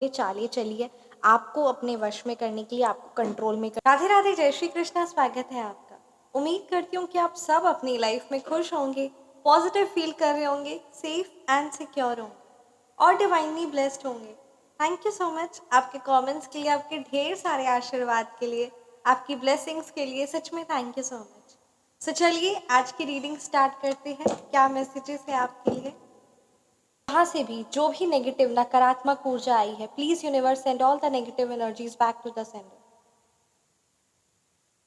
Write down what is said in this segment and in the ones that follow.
ये चालें चली है आपको अपने वश में करने के लिए, आपको कंट्रोल में कर। राधे राधे, जय श्री कृष्णा, स्वागत है आपका। उम्मीद करती हूँ कि आप सब अपनी लाइफ में खुश होंगे, पॉजिटिव फील कर रहे होंगे, सेफ एंड सिक्योर होंगे और डिवाइनली ब्लेस्ड होंगे। थैंक यू सो मच आपके कमेंट्स के लिए, आपके ढेर सारे आशीर्वाद के लिए, आपकी ब्लेसिंग्स के लिए। सच में थैंक यू सो मच। सो चलिए आज की रीडिंग स्टार्ट करते हैं। क्या मैसेजेस है आपके लिए? जहाँ से भी जो भी नेगेटिव नकारात्मक ऊर्जा आई है, please universe send all the negative energies back to the sender.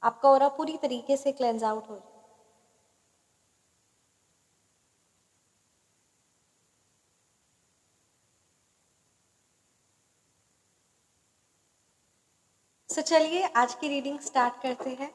आपका ऑरा पूरी तरीके से क्लेंज आउट हो जाए। सो चलिए आज की रीडिंग स्टार्ट करते हैं।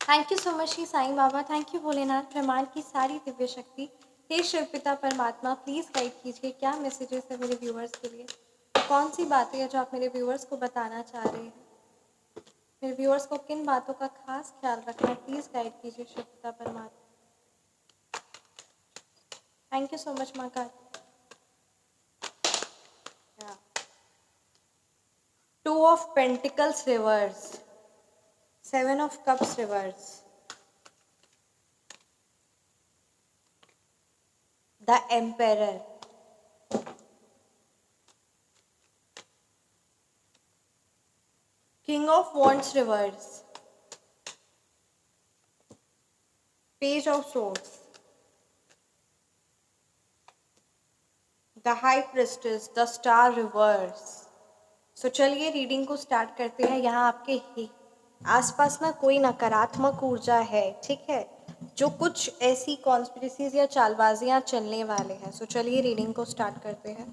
Thank you so much Shri Sai Baba, thank you Bholenath, ब्रह्मांड की सारी दिव्य शक्ति, हे शिव पिता परमात्मा, प्लीज गाइड कीजिए क्या मैसेजेस है मेरे व्यूअर्स के लिए। कौन सी बातें हैं जो आप मेरे व्यूअर्स को बताना चाह रहे हैं? मेरे व्यूअर्स को किन बातों का खास ख्याल रखना है, प्लीज गाइड कीजिए शिव पिता परमात्मा। थैंक यू सो मच माँ का। Two of Pentacles reverse, Seven of Cups reverse, the Emperor, King of Wands reverse, Page of Swords, the High Priestess, the Star reverse। सो चलिए रीडिंग को स्टार्ट करते हैं। यहाँ आपके ही आसपास ना कोई नकारात्मक ऊर्जा है, ठीक है, जो कुछ ऐसी कॉन्स्पिरेसीज या चालबाजियाँ चलने वाले हैं। सो चलिए रीडिंग को स्टार्ट करते हैं।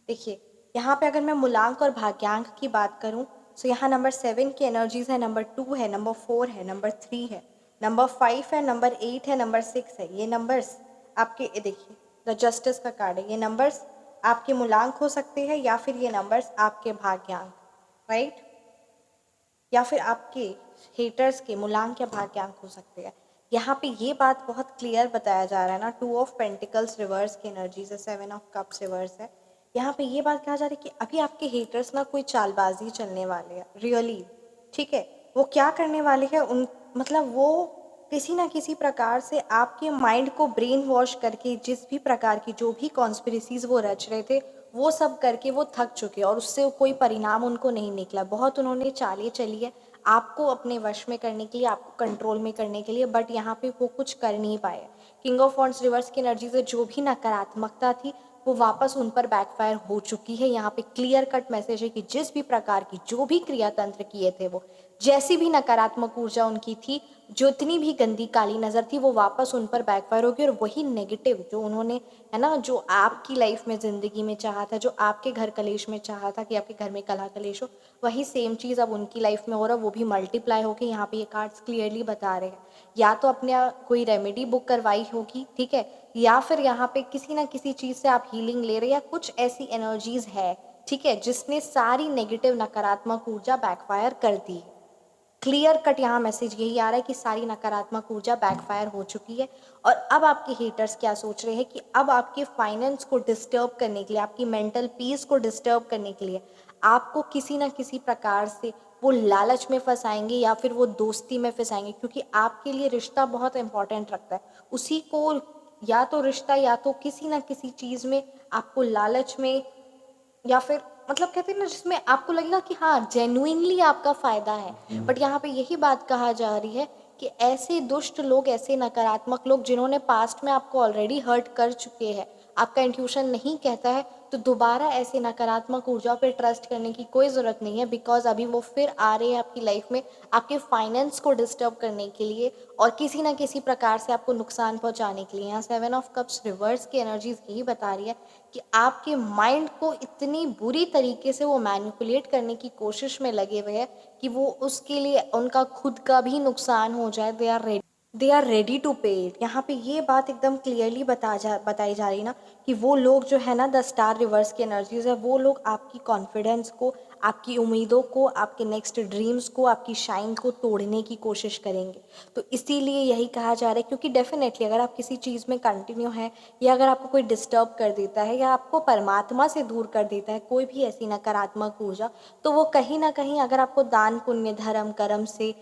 देखिए यहाँ पे अगर मैं मूलांक और भाग्यांक की बात करूँ तो यहाँ नंबर 7 की एनर्जीज है, नंबर 2 है, नंबर 4 है, नंबर 3 है, नंबर 5 है, नंबर 8 है, नंबर 6 है। ये नंबर्स आपके, देखिए द जस्टिस का कार्ड है। ये नंबर्स आपके मूलांक हो सकते हैं या फिर ये नंबर्स आपके भाग्यांक, राइट, या फिर आपके हेटर्स के मूलांक या भाग्यांक हो सकते हैं। यहाँ पे ये बात बहुत क्लियर बताया जा रहा है ना, 2 ऑफ पेंटिकल्स रिवर्स की एनर्जीज है, 7 ऑफ कप्स रिवर्स है। यहाँ पे ये बात कहा जा रहा है कि अभी आपके हेटर्स ना कोई चालबाजी चलने वाले हैं, रियली, ठीक है। वो क्या करने वाले हैं, उन मतलब वो किसी ना किसी प्रकार से आपके माइंड को ब्रेन वॉश करके जिस भी प्रकार की जो भी कॉन्स्पिरेसीज वो रच रहे थे वो सब करके वो थक चुके और उससे कोई परिणाम उनको नहीं निकला। बहुत उन्होंने चालें चली है आपको अपने वश में करने के लिए, आपको कंट्रोल में करने के लिए, बट यहाँ पे वो कुछ कर नहीं पाए। किंग ऑफ वॉन्ड्स रिवर्स की एनर्जी से जो भी नकारात्मकता थी वो वापस उन पर बैकफायर हो चुकी है। यहाँ पे क्लियर कट मैसेज है कि जिस भी प्रकार की जो भी क्रिया तंत्र किए थे, वो जैसी भी नकारात्मक ऊर्जा उनकी थी, जो इतनी भी गंदी काली नज़र थी, वो वापस उन पर बैकफायर होगी। और वही नेगेटिव जो उन्होंने, है ना, जो आपकी लाइफ में ज़िंदगी में चाहा था, जो आपके घर कलेश में चाहा था कि आपके घर में कलह कलेश हो, वही सेम चीज़ अब उनकी लाइफ में हो रहा है, वो भी मल्टीप्लाई होकर। यहाँ पे ये कार्ड्स क्लियरली बता रहे हैं, या तो अपने कोई रेमेडी बुक करवाई होगी, ठीक है, या फिर यहाँ पे किसी ना किसी चीज़ से आप हीलिंग ले रहे हैं, या कुछ ऐसी एनर्जीज है, ठीक है, जिसने सारी नेगेटिव नकारात्मक ऊर्जा बैकफायर कर दी है। क्लियर कट यहाँ मैसेज यही आ रहा है कि सारी नकारात्मक ऊर्जा बैकफायर हो चुकी है। और अब आपके हेटर्स क्या सोच रहे हैं कि अब आपके फाइनेंस को डिस्टर्ब करने के लिए, आपकी मेंटल पीस को डिस्टर्ब करने के लिए आपको किसी ना किसी प्रकार से वो लालच में फंसाएंगे या फिर वो दोस्ती में फंसाएंगे, क्योंकि आपके लिए रिश्ता बहुत इंपॉर्टेंट रखता है। उसी को या तो रिश्ता या तो किसी ना किसी चीज़ में आपको लालच में, या फिर मतलब कहते हैं ना, जिसमें आपको लगेगा कि हाँ जेन्युइनली आपका फ़ायदा है। बट यहाँ पे यही बात कहा जा रही है कि ऐसे दुष्ट लोग, ऐसे नकारात्मक लोग जिन्होंने पास्ट में आपको ऑलरेडी हर्ट कर चुके हैं, आपका इंट्यूशन नहीं कहता है तो दोबारा ऐसे नकारात्मक ऊर्जा पे ट्रस्ट करने की कोई ज़रूरत नहीं है। बिकॉज अभी वो फिर आ रहे हैं आपकी लाइफ में आपके फाइनेंस को डिस्टर्ब करने के लिए और किसी ना किसी प्रकार से आपको नुकसान पहुंचाने के लिए। यहाँ 7 ऑफ कप्स रिवर्स की एनर्जीज यही बता रही है कि आपके माइंड को इतनी बुरी तरीके से वो मैनिपुलेट करने की कोशिश में लगे हुए हैं कि वो उसके लिए उनका खुद का भी नुकसान हो जाए, they are ready. They are ready to pay it. यहाँ पे ये बात एकदम क्लियरली बताई जा रही ना कि वो लोग जो है ना, द स्टार रिवर्स की एनर्जीज है, वो लोग आपकी कॉन्फिडेंस को, आपकी उम्मीदों को, आपके नेक्स्ट ड्रीम्स को, आपकी शाइन को तोड़ने की कोशिश करेंगे। तो इसीलिए यही कहा जा रहा है, क्योंकि डेफिनेटली अगर आप किसी चीज़ में कंटिन्यू हैं, या अगर आपको कोई डिस्टर्ब कर देता है या आपको परमात्मा से दूर कर देता है कोई भी ऐसी नकारात्मक ऊर्जा, तो वो कहीं ना कहीं अगर आपको दान पुण्य धर्म कर्म से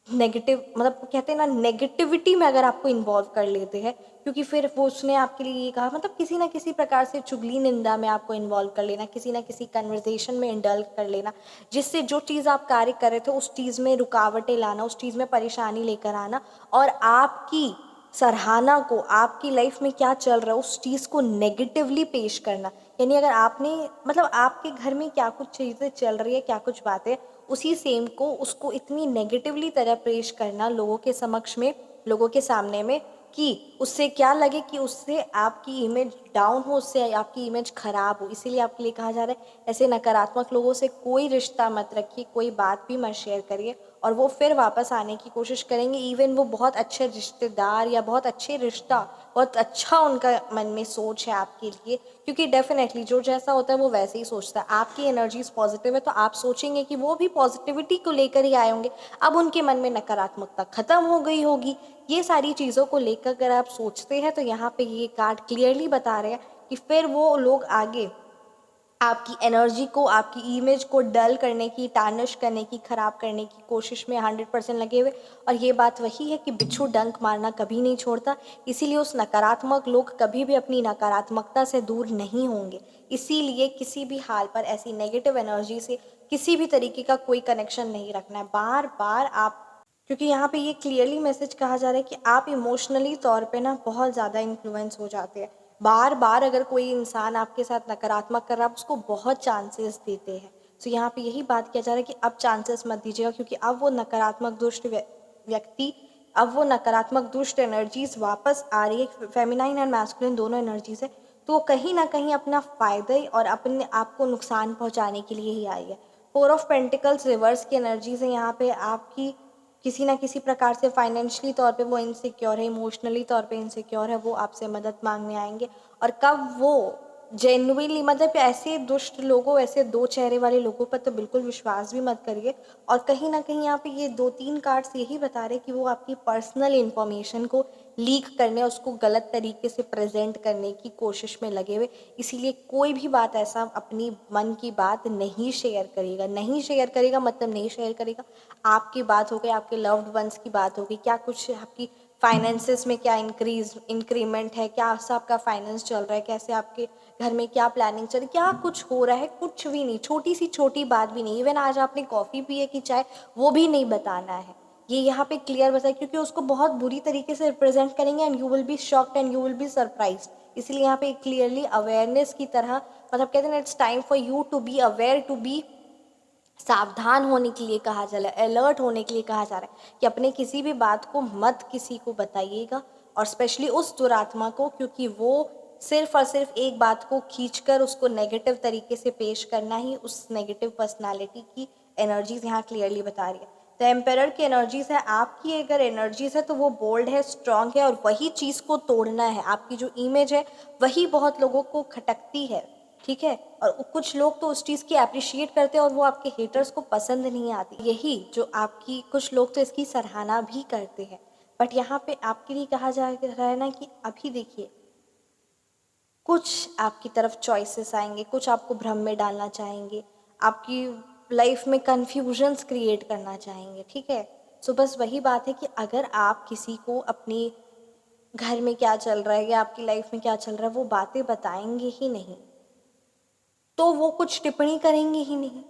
नेगेटिव, मतलब कहते हैं ना, नेगेटिविटी में अगर आपको इन्वॉल्व कर लेते हैं, क्योंकि फिर वो उसने आपके लिए ये कहा, मतलब किसी ना किसी प्रकार से चुगली निंदा में आपको इन्वॉल्व कर लेना, किसी ना किसी कन्वर्सेशन में इंडल्ज कर लेना, जिससे जो चीज़ आप कार्य कर रहे थे उस चीज़ में रुकावटें लाना, उस चीज़ में परेशानी लेकर आना, और आपकी सराहना को, आपकी लाइफ में क्या चल रहा है उस चीज़ को नेगेटिवली पेश करना। यानी अगर आपने, मतलब आपके घर में क्या कुछ चीज़ें चल रही है, क्या कुछ बातें, उसी सेम को, उसको इतनी नेगेटिवली तरह पेश करना लोगों के समक्ष में, लोगों के सामने में, कि उससे क्या लगे कि उससे आपकी इमेज डाउन हो, उससे आपकी इमेज खराब हो। इसीलिए आपके लिए कहा जा रहा है, ऐसे नकारात्मक लोगों से कोई रिश्ता मत रखिए, कोई बात भी मत शेयर करिए, और वो फिर वापस आने की कोशिश करेंगे। इवन वो बहुत अच्छे रिश्तेदार या बहुत अच्छे रिश्ता, बहुत अच्छा उनका मन में सोच है आपके लिए, क्योंकि डेफिनेटली जो जैसा होता है वो वैसे ही सोचता है। आपकी एनर्जीज पॉजिटिव है तो आप सोचेंगे कि वो भी पॉजिटिविटी को लेकर ही आए होंगे। अब उनके मन में नकारात्मकता खत्म हो गई होगी। ये सारी चीज़ों को लेकर अगर आप सोचते हैं तो यहाँ पे ये कार्ड क्लियरली बता रहे हैं कि फिर वो लोग आगे आपकी एनर्जी को, आपकी इमेज को डल करने की, टार्निश करने की, खराब करने की कोशिश में 100% लगे हुए। और ये बात वही है कि बिच्छू डंक मारना कभी नहीं छोड़ता, इसीलिए उस नकारात्मक लोग कभी भी अपनी नकारात्मकता से दूर नहीं होंगे। इसीलिए किसी भी हाल पर ऐसी नेगेटिव एनर्जी से किसी भी तरीके का कोई कनेक्शन नहीं रखना है। बार बार आप, क्योंकि यहाँ पे ये क्लियरली मैसेज कहा जा रहा है कि आप इमोशनली तौर पे ना बहुत ज़्यादा इन्फ्लुएंस हो जाते हैं। बार बार अगर कोई इंसान आपके साथ नकारात्मक कर रहा है, आप उसको बहुत चांसेस देते हैं। तो यहाँ पे यही बात किया जा रहा है कि अब चांसेस मत दीजिएगा, क्योंकि अब वो नकारात्मक दुष्ट व्यक्ति, अब वो नकारात्मक दुष्ट एनर्जीज वापस आ रही है। फेमिनाइन एंड मैस्कुलिन दोनों एनर्जीज है, तो वो कहीं ना कहीं अपना फ़ायदे और अपने आप को नुकसान पहुँचाने के लिए ही आई है। फोर ऑफ पेंटिकल्स रिवर्स की एनर्जीज है यहाँ पे। आपकी किसी ना किसी प्रकार से फाइनेंशियली तौर पे वो इनसिक्योर है, इमोशनली तौर पे इनसिक्योर है, वो आपसे मदद मांगने आएंगे। और कब वो जेन्युइनली, मतलब ऐसे दुष्ट लोगों, ऐसे दो चेहरे वाले लोगों पर तो बिल्कुल विश्वास भी मत करिए। और कहीं ना कहीं यहाँ पे ये 2-3 कार्ड्स यही बता रहे कि वो आपकी पर्सनल इन्फॉर्मेशन को लीक करने, उसको गलत तरीके से प्रेजेंट करने की कोशिश में लगे हुए। इसीलिए कोई भी बात ऐसा अपनी मन की बात नहीं शेयर करेगा, नहीं शेयर करेगा मतलब नहीं शेयर करेगा। आपकी बात हो गई, आपके लव्ड वंस की बात हो गई, क्या कुछ आपकी फाइनेंसेस में क्या इंक्रीमेंट है, क्या सा आपका फाइनेंस चल रहा है, कैसे आपके घर में क्या प्लानिंग चल रही है, क्या कुछ हो रहा है, कुछ भी नहीं, छोटी सी छोटी बात भी नहीं। इवन आज आपने कॉफ़ी पी है कि चाय, वो भी नहीं बताना है। ये यहाँ पे क्लियर बताए, क्योंकि उसको बहुत बुरी तरीके से रिप्रेजेंट करेंगे and you will be shocked and you will be surprised. इसलिए यहाँ पे क्लियरली अवेयरनेस की तरह, मतलब कहते हैं ना, it's time for you to be aware, to be, सावधान होने के लिए कहा जा रहा है, अलर्ट होने के लिए कहा जा रहा है कि अपने किसी भी बात को मत किसी को बताइएगा, और स्पेशली उस दुरात्मा को, क्योंकि वो सिर्फ और सिर्फ एक बात को खींचकर उसको नेगेटिव तरीके से पेश करना ही उस नेगेटिव पर्सनालिटी की एनर्जीज यहाँ क्लियरली बता रही है। तो एम्पेरर की एनर्जीज है, आपकी अगर एनर्जीज है तो वो बोल्ड है, स्ट्रांग है, और वही चीज़ को तोड़ना है। आपकी जो इमेज है वही बहुत लोगों को खटकती है, ठीक है। और कुछ लोग तो उस चीज़ की अप्रिशिएट करते हैं और वो आपके हेटर्स को पसंद नहीं आती। यही जो आपकी, कुछ लोग तो इसकी सराहना भी करते हैं। बट यहाँ पे आपके लिए कहा जा रहा है ना कि अभी देखिए, कुछ आपकी तरफ चॉइसेस आएंगे, कुछ आपको भ्रम में डालना चाहेंगे, आपकी लाइफ में कन्फ्यूजन्स क्रिएट करना चाहेंगे, ठीक है। सो बस वही बात है कि अगर आप किसी को अपनी घर में क्या चल रहा है या आपकी लाइफ में क्या चल रहा है वो बातें बताएंगे ही नहीं, तो वो कुछ टिप्पणी करेंगे ही नहीं।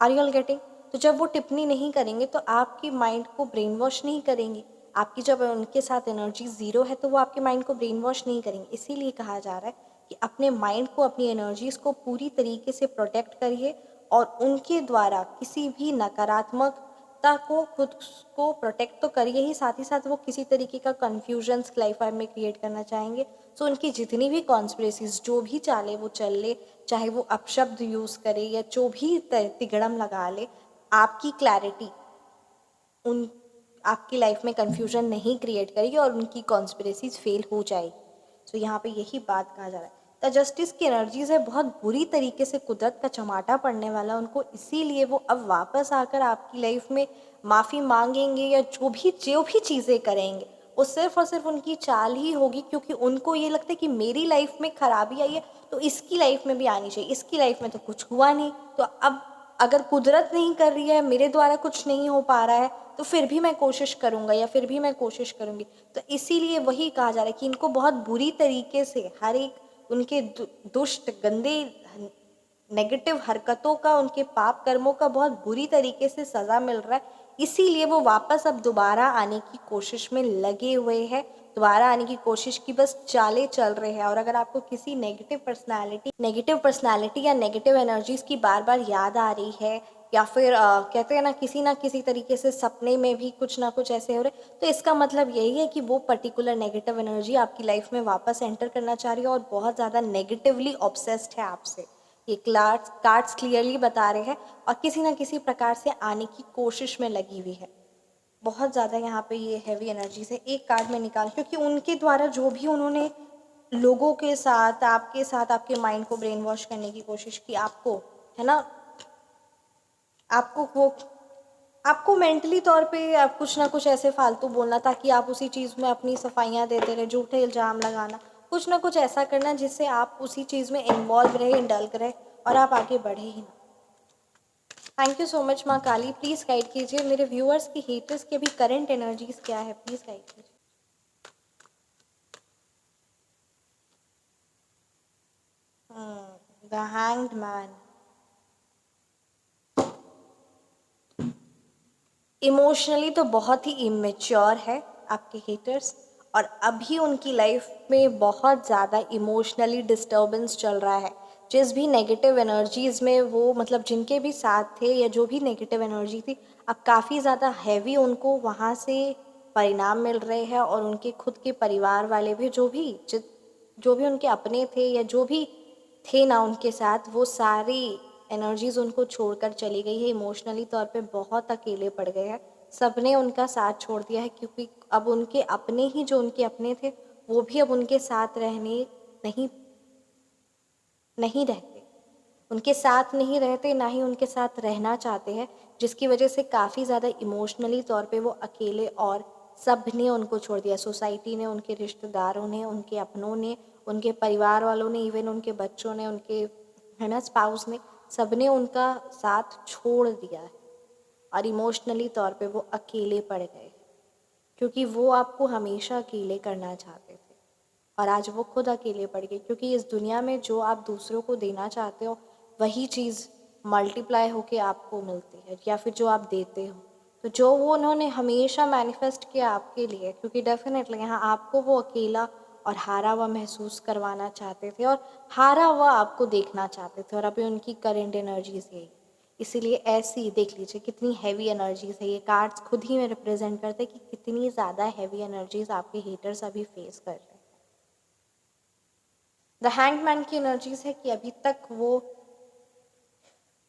Are you all getting? तो जब वो टिप्पणी नहीं करेंगे तो आपकी माइंड को ब्रेन वॉश नहीं करेंगे। आपकी जब उनके साथ एनर्जी ज़ीरो है तो वो आपके माइंड को ब्रेन वॉश नहीं करेंगे। इसीलिए कहा जा रहा है कि अपने माइंड को, अपनी एनर्जीज़ को पूरी तरीके से प्रोटेक्ट करिए, और उनके द्वारा किसी भी नकारात्मकता को, खुद को प्रोटेक्ट तो करिए ही, साथ वो किसी तरीके का कन्फ्यूजन्स लाइफ में क्रिएट करना चाहेंगे। सो उनकी जितनी भी कॉन्स्पिरेसीज, जो भी चाले वो चल ले, चाहे वो अपशब्द यूज़ करे या जो भी तिगड़म लगा ले, आपकी क्लैरिटी, उन आपकी लाइफ में कन्फ्यूजन नहीं क्रिएट करेगी और उनकी कॉन्स्पिरेसीज फेल हो जाएगी। तो यहाँ पे यही बात कहा जा रहा है। द जस्टिस की एनर्जीज है बहुत बुरी तरीके से कुदरत का चमाटा पड़ने वाला उनको, इसीलिए वो अब वापस आकर आपकी लाइफ में माफ़ी मांगेंगे या जो भी चीज़ें करेंगे वो सिर्फ और सिर्फ उनकी चाल ही होगी, क्योंकि उनको ये लगता है कि मेरी लाइफ में खराबी आई है तो इसकी लाइफ में भी आनी चाहिए, इसकी लाइफ में तो कुछ हुआ नहीं, तो अब अगर कुदरत नहीं कर रही है, मेरे द्वारा कुछ नहीं हो पा रहा है, तो फिर भी मैं कोशिश करूँगा या फिर भी मैं कोशिश करूँगी। तो इसीलिए वही कहा जा रहा है कि इनको बहुत बुरी तरीके से हर एक उनके दुष्ट गंदे नेगेटिव हरकतों का, उनके पाप कर्मों का बहुत बुरी तरीके से सज़ा मिल रहा है। इसीलिए वो वापस अब दोबारा आने की कोशिश में लगे हुए हैं, दोबारा आने की कोशिश की बस चालें चल रहे हैं। और अगर आपको किसी नेगेटिव पर्सनालिटी या नेगेटिव एनर्जीज़ की बार बार याद आ रही है, या फिर कहते हैं ना किसी तरीके से सपने में भी कुछ ना कुछ ऐसे हो रहे, तो इसका मतलब यही है कि वो पर्टिकुलर नेगेटिव एनर्जी आपकी लाइफ में वापस एंटर करना चाह रही है और बहुत ज़्यादा नेगेटिवली ऑब्सेस्ड है आपसे। ये कार्ड्स क्लियरली बता रहे हैं और किसी ना किसी प्रकार से आने की कोशिश में लगी हुई है। बहुत ज़्यादा यहाँ पे ये हैवी एनर्जी से एक कार्ड में निकाल, क्योंकि उनके द्वारा जो भी उन्होंने लोगों के साथ, आपके साथ, आपके माइंड को ब्रेन वॉश करने की कोशिश की, आपको, है ना, आपको वो आपको मेंटली तौर पे आप कुछ ना कुछ ऐसे फालतू बोलना ताकि आप उसी चीज़ में अपनी सफाइयाँ देते रहे, झूठे इल्ज़ाम लगाना, कुछ ना कुछ ऐसा करना जिससे आप उसी चीज़ में इन्वॉल्व रहे, इंडल्ग रहे और आप आगे बढ़े ही ना। थैंक यू सो मच माँ काली, प्लीज़ गाइड कीजिए मेरे व्यूअर्स की, हेटर्स की अभी करंट एनर्जीज क्या है, प्लीज़ गाइड कीजिए। द हैंग्ड मैन इमोशनली तो बहुत ही इमेच्योर है आपके हेटर्स, और अभी उनकी लाइफ में बहुत ज़्यादा इमोशनली डिस्टर्बेंस चल रहा है। जिस भी नेगेटिव एनर्जीज़ में वो, मतलब जिनके भी साथ थे या जो भी नेगेटिव एनर्जी थी, अब काफ़ी ज़्यादा हैवी उनको वहाँ से परिणाम मिल रहे हैं। और उनके खुद के परिवार वाले भी, जो भी उनके अपने थे या जो भी थे ना उनके साथ, वो सारी एनर्जीज़ उनको छोड़कर चली गई है। इमोशनली तौर पे बहुत अकेले पड़ गए हैं, सबने उनका साथ छोड़ दिया है, क्योंकि अब उनके अपने ही जो उनके अपने थे वो भी अब उनके साथ रहने नहीं नहीं रहते, उनके साथ नहीं रहते, ना ही उनके साथ रहना चाहते हैं, जिसकी वजह से काफ़ी ज़्यादा इमोशनली तौर पे वो अकेले, और सब ने उनको छोड़ दिया। सोसाइटी ने, उनके रिश्तेदारों ने, उनके अपनों ने, उनके परिवार वालों ने, इवन उनके बच्चों ने, उनके, है ना, स्पाउस ने, सब ने उनका साथ छोड़ दिया है और इमोशनली तौर पे वो अकेले पड़ गए, क्योंकि वो आपको हमेशा अकेले करना चाहते थे और आज वो खुद अकेले पड़ गए। क्योंकि इस दुनिया में जो आप दूसरों को देना चाहते हो वही चीज़ मल्टीप्लाई होके आपको मिलती है, या फिर जो आप देते हो, तो जो वो उन्होंने हमेशा मैनिफेस्ट किया आपके लिए, क्योंकि डेफिनेटली यहाँ आपको वो अकेला और हारा हुआ महसूस करवाना चाहते थे और हारा हुआ आपको देखना चाहते थे, और अभी उनकी करेंट एनर्जीज यही। इसीलिए ऐसी देख लीजिए कितनी हैवी एनर्जीज है, ये कार्ड्स खुद ही में रिप्रेजेंट करते हैं कि कितनी ज़्यादा हैवी एनर्जीज आपके हेटर्स अभी फेस कर रहे हैं। द हैंगमैन की एनर्जीज है कि अभी तक वो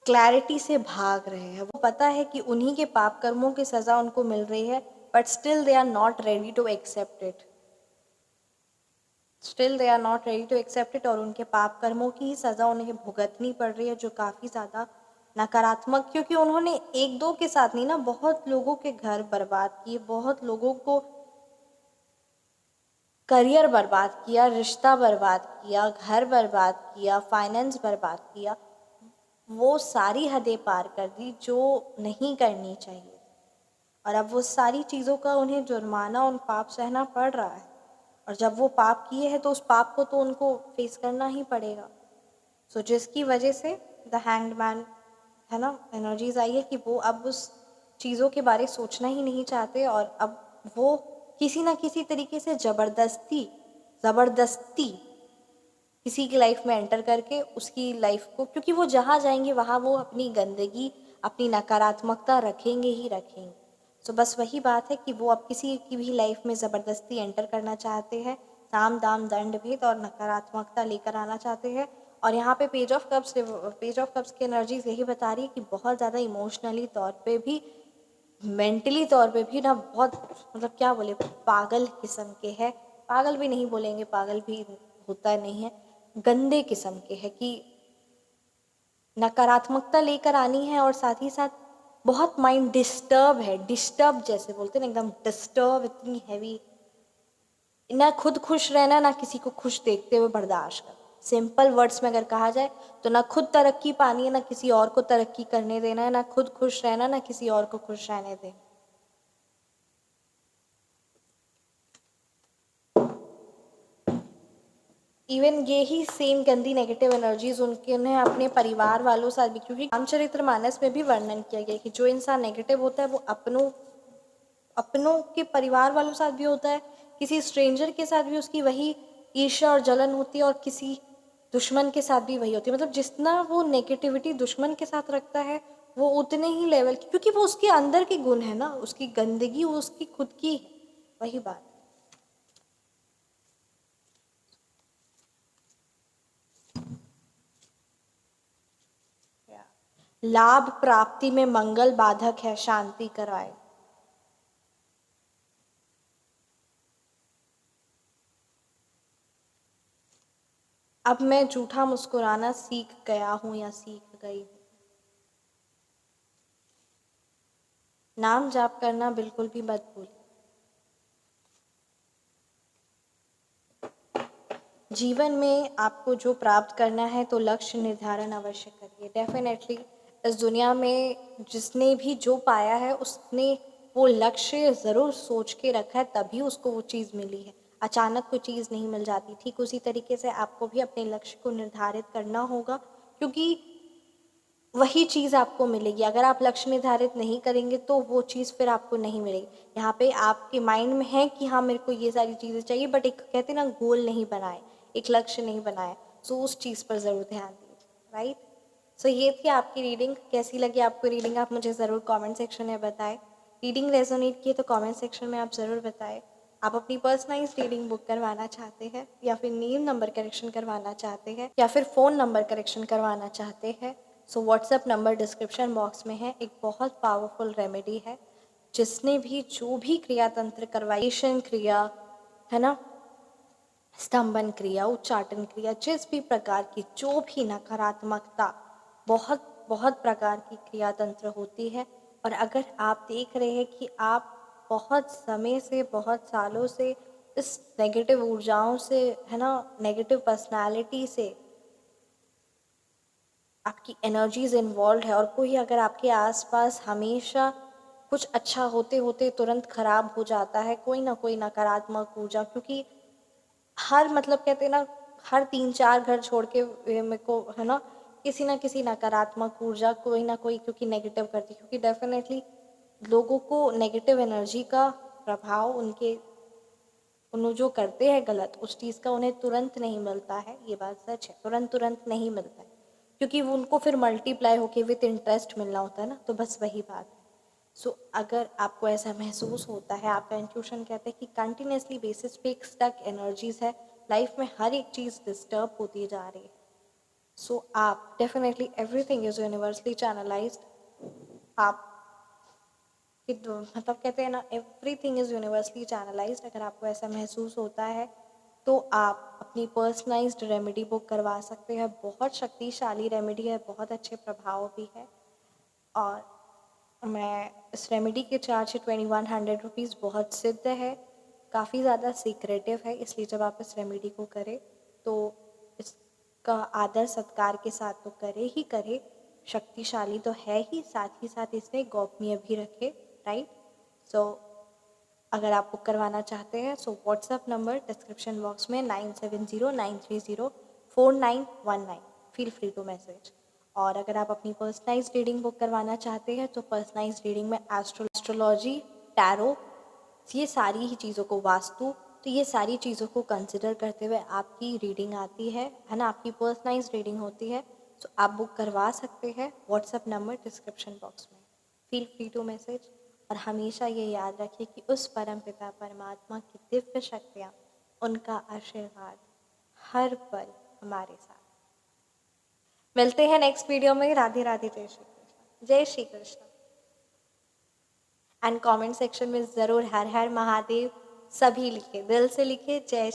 क्लैरिटी से भाग रहे हैं, वो पता है कि उन्हीं के पाप कर्मों की सज़ा उनको मिल रही है, but still they are not ready to accept it, और उनके पाप कर्मों की ही सज़ा उन्हें भुगतनी पड़ रही है, जो काफ़ी ज़्यादा नकारात्मक, क्योंकि उन्होंने एक दो के साथ नहीं ना, बहुत लोगों के घर बर्बाद किए, बहुत लोगों को करियर बर्बाद किया, रिश्ता बर्बाद किया, घर बर्बाद किया, फाइनेंस बर्बाद किया, वो सारी हदें पार कर दी जो नहीं करनी चाहिए, और अब वो सारी चीज़ों का उन्हें जुर्माना, उन पाप सहना पड़ रहा है। और जब वो पाप किए हैं तो उस पाप को तो उनको फेस करना ही पड़ेगा। सो जिसकी वजह से द हैंग्ड मैन, है ना, एनर्जीज आई है कि वो अब उस चीज़ों के बारे सोचना ही नहीं चाहते, और अब वो किसी ना किसी तरीके से ज़बरदस्ती किसी की लाइफ में एंटर करके उसकी लाइफ को, क्योंकि वो जहाँ जाएंगे वहाँ वो अपनी गंदगी, अपनी नकारात्मकता रखेंगे ही रखेंगे। सो बस वही बात है कि वो अब किसी की भी लाइफ में ज़बरदस्ती एंटर करना चाहते हैं, साम दाम दंड भेद और नकारात्मकता लेकर आना चाहते हैं। और यहाँ पे पेज ऑफ कप्स की एनर्जीज यही बता रही है कि बहुत ज़्यादा इमोशनली तौर पे भी मेंटली तौर पे भी ना बहुत मतलब क्या बोले पागल किस्म के है, पागल भी नहीं बोलेंगे, पागल भी होता नहीं है, गंदे किस्म के है कि नकारात्मकता लेकर आनी है और साथ ही साथ बहुत माइंड डिस्टर्ब है, डिस्टर्ब जैसे बोलते हैं ना, एकदम डिस्टर्ब, इतनी हैवी, ना खुद खुश रहना ना किसी को खुश देखते हुए बर्दाश्त करना। सिंपल वर्ड्स में अगर कहा जाए तो ना खुद तरक्की पानी है ना किसी और को तरक्की करने देना है, ना खुद खुश रहना ना किसी और को खुश रहने देना। इवन ये ही सेम गंदी नेगेटिव एनर्जीज उनके उन्हें अपने परिवार वालों साथ भी, क्योंकि रामचरितमानस में भी वर्णन किया गया है कि जो इंसान नेगेटिव होता है वो अपनों अपनों के परिवार वालों के साथ भी होता है, किसी स्ट्रेंजर के साथ भी उसकी वही ईर्ष्या और जलन होती है, और किसी दुश्मन के साथ भी वही होती है। मतलब जितना वो नेगेटिविटी दुश्मन के साथ रखता है वो उतने ही लेवल की, क्योंकि वो उसके अंदर के गुण है ना, उसकी गंदगी वो उसकी खुद की है, वही बात। लाभ प्राप्ति में मंगल बाधक है, शांति कराए। अब मैं झूठा मुस्कुराना सीख गया हूं या सीख गई हूं। नाम जाप करना बिल्कुल भी मत भूलिए। जीवन में आपको जो प्राप्त करना है तो लक्ष्य निर्धारण अवश्य करिए। डेफिनेटली इस दुनिया में जिसने भी जो पाया है उसने वो लक्ष्य ज़रूर सोच के रखा है, तभी उसको वो चीज़ मिली है। अचानक कोई चीज़ नहीं मिल जाती। ठीक उसी तरीके से आपको भी अपने लक्ष्य को निर्धारित करना होगा, क्योंकि वही चीज़ आपको मिलेगी। अगर आप लक्ष्य निर्धारित नहीं करेंगे तो वो चीज़ फिर आपको नहीं मिलेगी। यहाँ पे आपके माइंड में है कि हाँ मेरे को ये सारी चीज़ें चाहिए, बट एक कहते हैं ना गोल नहीं बनाए, एक लक्ष्य नहीं बनाया, सो उस चीज़ पर ज़रूर ध्यान दीजिए। राइट, सो ये थी आपकी रीडिंग। कैसी लगी आपको रीडिंग आप मुझे ज़रूर कमेंट सेक्शन में बताएं। रीडिंग रेजोनेट की तो कमेंट सेक्शन में आप ज़रूर बताएं। आप अपनी पर्सनलाइज रीडिंग बुक करवाना चाहते हैं या फिर नेम नंबर करेक्शन करवाना चाहते हैं या फिर फ़ोन नंबर करेक्शन करवाना चाहते हैं, so WhatsApp number description box में है। एक बहुत पावरफुल रेमेडी है, जिसने भी जो भी क्रिया तंत्र करवाइशन क्रिया है ना, स्तंभन क्रिया, उच्चाटन क्रिया, जिस भी प्रकार की जो भी नकारात्मकता, बहुत बहुत प्रकार की क्रिया तंत्र होती है। और अगर आप देख रहे हैं कि आप बहुत समय से बहुत सालों से इस नेगेटिव ऊर्जाओं से है ना, नेगेटिव पर्सनालिटी से आपकी एनर्जीज इन्वॉल्व है, और कोई अगर आपके आसपास हमेशा कुछ अच्छा होते होते तुरंत खराब हो जाता है, कोई ना कोई नकारात्मक ऊर्जा, क्योंकि हर मतलब कहते हैं ना, हर 3-4 घर छोड़ के मेरे को है ना किसी नकारात्मक ऊर्जा कोई ना कोई क्योंकि नेगेटिव करती है, क्योंकि डेफिनेटली लोगों को नेगेटिव एनर्जी का प्रभाव उनके उन जो करते हैं गलत उस चीज़ का उन्हें तुरंत नहीं मिलता है। ये बात सच है, तुरंत तुरंत नहीं मिलता है, क्योंकि वो उनको फिर मल्टीप्लाई होके विथ इंटरेस्ट मिलना होता है ना, तो बस वही बात है। सो अगर आपको ऐसा महसूस होता है, आपका इंट्यूशन कहता है कि कंटिन्यूसली बेसिस पे एक स्टक एनर्जीज है, लाइफ में हर एक चीज़ डिस्टर्ब होती जा रही है, सो आप definitely everything is universally channelised. आप मतलब कहते हैं ना, एवरीथिंग इज़ यूनिवर्सली चैनलाइज्ड। अगर आपको ऐसा महसूस होता है तो आप अपनी पर्सनलाइज्ड रेमेडी बुक करवा सकते हैं। बहुत शक्तिशाली रेमेडी है, बहुत अच्छे प्रभाव भी है, और मैं इस रेमेडी के चार्ज 2100 रुपीज़ बहुत सिद्ध है, काफ़ी ज़्यादा सीक्रेटिव है, इसलिए जब आप इस रेमेडी को करें तो इसका आदर सत्कार के साथ तो करे ही करे, शक्तिशाली तो है ही, साथ ही साथ इसे गोपनीय भी रखे। राइट, सो अगर आप बुक करवाना चाहते हैं so WhatsApp number description box में 9709304919, फील फ्री टू मैसेज। और अगर आप अपनी पर्सनलाइज रीडिंग बुक करवाना चाहते हैं तो पर्सनलाइज रीडिंग में एस्ट्रोलॉजी, टैरो, ये सारी ही चीज़ों को, वास्तु, तो ये सारी चीज़ों को कंसिडर करते हुए आपकी रीडिंग आती है ना, आपकी पर्सनलाइज रीडिंग होती है। सो आप बुक करवा सकते हैं, व्हाट्सएप नंबर डिस्क्रिप्शन बॉक्स में, फील फ्री टू मैसेज। और हमेशा ये याद रखिए कि उस परम पिता परमात्मा की दिव्य शक्तियाँ, उनका आशीर्वाद हर पल हमारे साथ। मिलते हैं नेक्स्ट वीडियो में। राधे राधे, जय श्री कृष्ण, जय Shri Krishna. And comment section में ज़रूर हर हर महादेव सभी लिखे, दिल से लिखे। जय